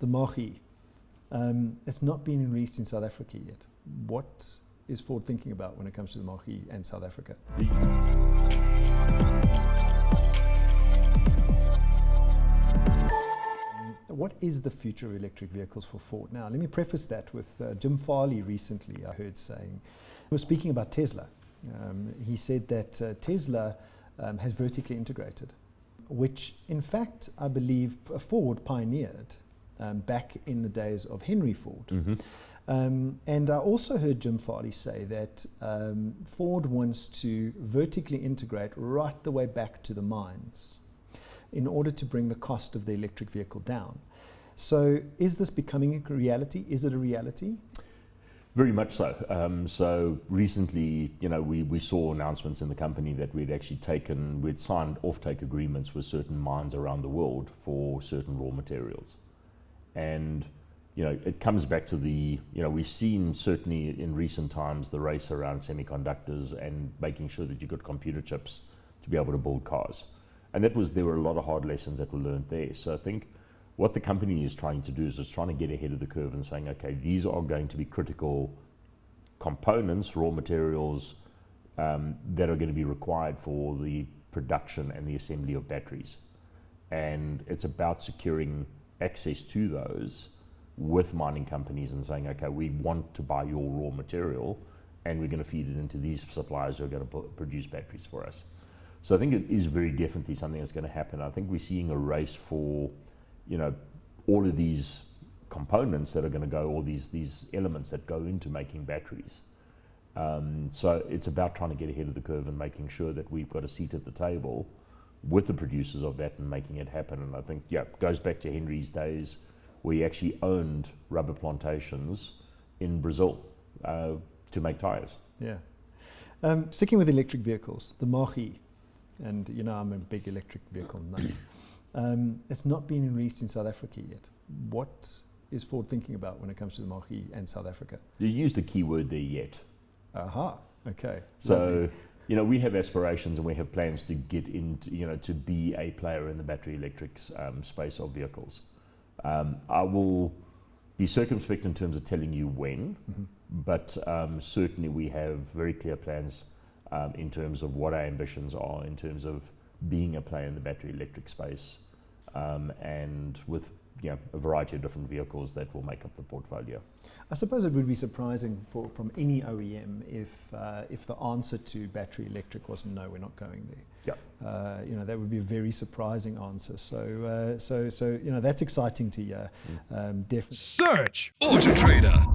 the Mach-E. It's not been released in South Africa yet. What is Ford thinking about when it comes to the Mach-E and South Africa? What is the future of electric vehicles for Ford? Now, let me preface that with Jim Farley recently, I heard saying, he was speaking about Tesla. He said that Tesla has vertically integrated, which in fact, I believe Ford pioneered back in the days of Henry Ford. Mm-hmm. And I also heard Jim Farley say that Ford wants to vertically integrate right the way back to the mines in order to bring the cost of the electric vehicle down. So is this becoming a reality? Is it a reality? Very much so. So recently, we saw announcements in the company that we'd signed offtake agreements with certain mines around the world for certain raw materials. And it comes back to we've seen certainly in recent times the race around semiconductors and making sure that you've got computer chips to be able to build cars. And there were a lot of hard lessons that were learned there. So I think what the company is trying to do is it's trying to get ahead of the curve and saying, okay, these are going to be critical components, raw materials that are going to be required for the production and the assembly of batteries. And it's about securing access to those with mining companies and saying, okay, we want to buy your raw material and we're going to feed it into these suppliers who are going to produce batteries for us. So I think it is very definitely something that's going to happen. I think we're seeing a race for, all of these components that are going to go, all these elements that go into making batteries. So it's about trying to get ahead of the curve and making sure that we've got a seat at the table with the producers of that and making it happen. And I think, it goes back to Henry's days where he actually owned rubber plantations in Brazil to make tires. Yeah. Sticking with electric vehicles, the Mach-E, and I'm a big electric vehicle nut. It's not been released in South Africa yet. What is Ford thinking about when it comes to the Mach-E and South Africa? You used the key word there, yet. Aha, okay. So, we have aspirations and we have plans to get into, to be a player in the battery electric space of vehicles. I will be circumspect in terms of telling you when, but certainly we have very clear plans in terms of what our ambitions are in terms of being a player in the battery electric space, and with a variety of different vehicles that will make up the portfolio. I suppose it would be surprising from any OEM if the answer to battery electric was no, we're not going there. Yeah. That would be a very surprising answer. So that's exciting to hear. Definitely. Search AutoTrader.